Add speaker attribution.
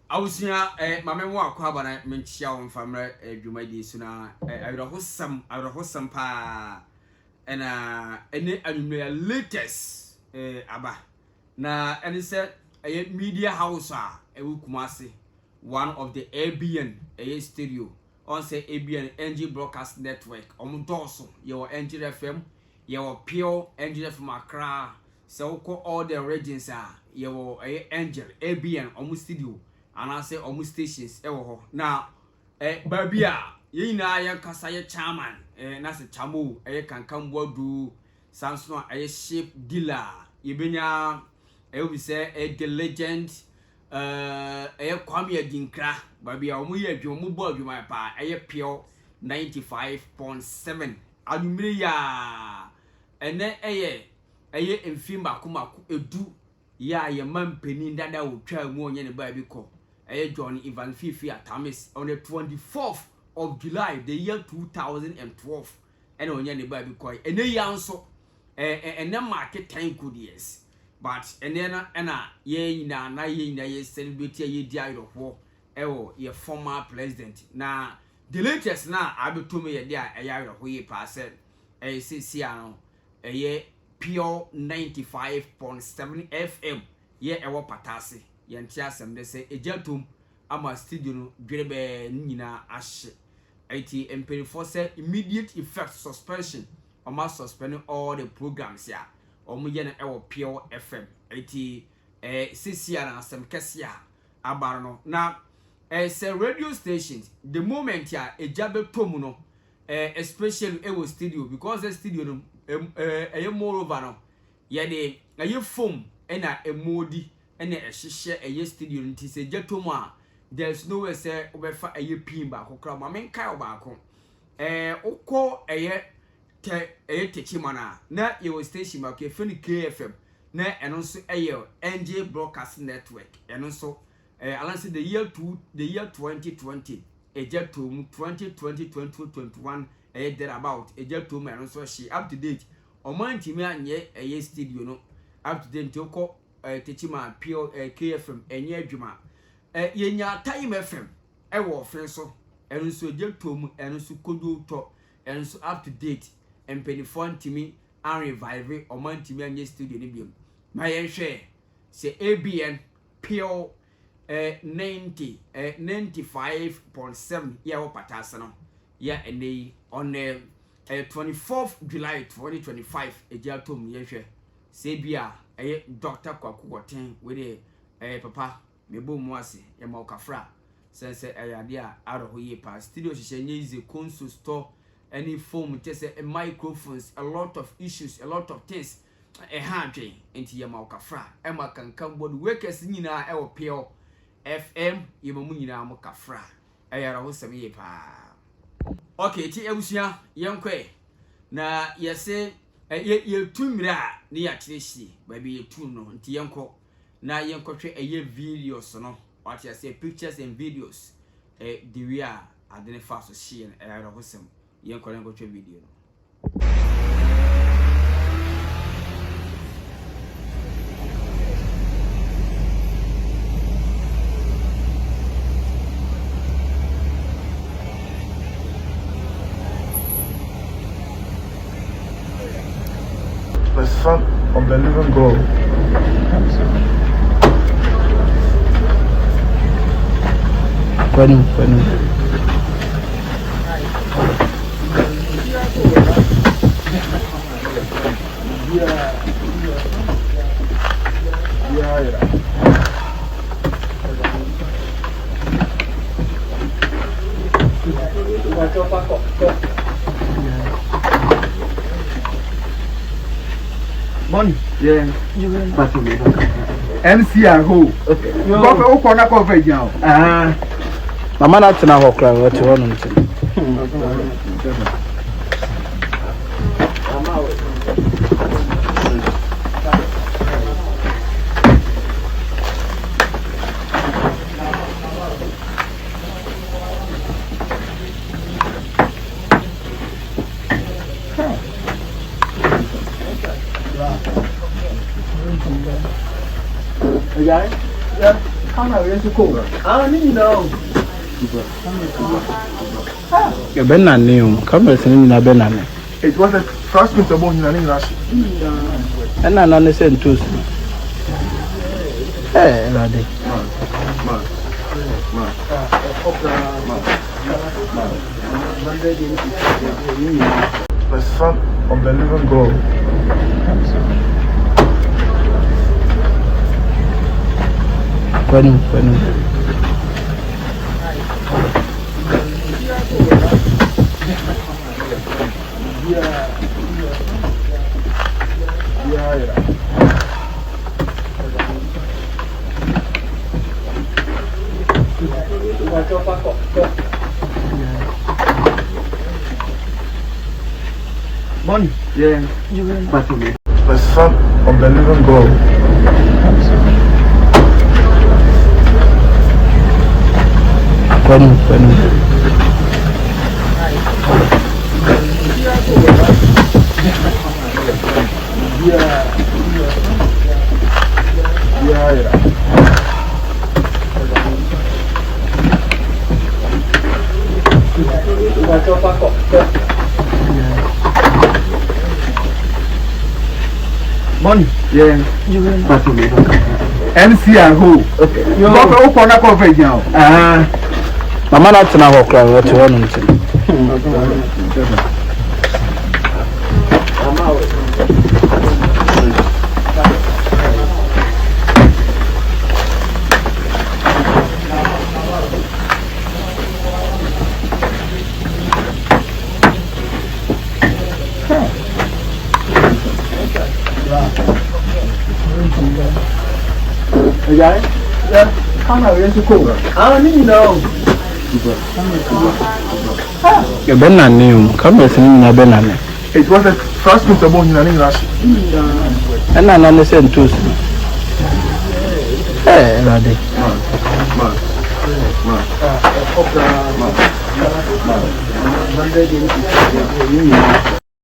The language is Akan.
Speaker 1: awusia mame mo akwa bana menchia won famre dwumadi so na awrehosam pa ene anumere latest aba na ene se media house ewu Kumasi, one of the ABN stereo on say ABN NG broadcast network doso your NG FM your pure NG FM Accra so all the regions your Angel ABN studio and I say almost stations ho now babia ye na yan kasa ye chairman na se chamo kan kan bodu Samson ship dealer ye benya we say the legend Kwame Adinkra babia omo ye adwumo bo adwuma pa pure 95.7 adumire ya ene emfim bakomako edu ya ye mampeni dada otwa mu onye ne ba bi ko John Ivan Fifi Atamis on the 24th of July the year 2012 and onye ne ba bi ko ene ya nso ene market 10 good years but ene na ye na ye celebrate ye di ayoho ye former president na the latest na abetome ye dia ayoho ye pass CC ano pure 95.7 FM ye ewo patase yenti asem de se ejatum ama studio no dwerebe nyina ahye it empire for say immediate effect suspension ama suspending all the programs ya omuye na ewo pure FM it CC na asem kese ya abaro no na say radio stations the moment ya ejabetom no especially ewo studio because the studio no moreover no ye de foam ena emodi ena ehye studio nti se jetom a there's no way say obefa pin ba kokra ma menkai obaako ukọ techimana na ye station ba ke feni KFM na eno nso NJ broadcast network eno nso alanse the year 2020 ejetom 2020 there about ejetom eno nso she up to date omantimi anye studio no up to date ukọ techima pure KFM enye adwuma yenya time FM ewo ofin so enso jetom enso kodo to enso up to date empenifon timi and revive omantimi anye studio ni biom ma yenhwe se ABN pure 95.7 ya wo patase no ya ene on 24th July 2025 ejatom yenhwe se bia Dr. Kwakugoten with papa mebo muase ya maukafra sense ayadia arohoyepa studio shishenye ize console store any phone tese microphones a lot of issues a lot of things handwe enti ya maukafra makankan bodu workers nyina ewo pure FM yemamu nyina mukafra ayara hosame yepa okay ti ebusia yenkwe na yese ye tumira ni ya kireshi baby ye tu no nti yenko na yenkotwe videos no what you say pictures and videos the we are adene fast share era hosem yenko yenkotwe video no
Speaker 2: the Son of the living God.
Speaker 3: Bueno.
Speaker 2: Money.
Speaker 3: Yeah.
Speaker 2: MC aho. Okay. Go for na cover now.
Speaker 3: Mama na tena ho kra what you want to. Benani, come as in a benani.
Speaker 2: It was the first winter born in English.
Speaker 3: And I understand too. Hey, laddie.
Speaker 2: The son of the living God.
Speaker 3: When.
Speaker 2: Money.
Speaker 3: Yeah.
Speaker 2: The son of the living God.
Speaker 3: When.
Speaker 2: Money.
Speaker 3: Yeah.
Speaker 2: MC and who? Okay. You go for Ekuonaba coverage now.
Speaker 3: Mama not na ho kra what you want to.
Speaker 2: Yeah. Come on, let's go. I need know.
Speaker 3: Benani, come as in a benani.
Speaker 2: It was the first winter born in English.
Speaker 3: And I understand too. Hey, laddie.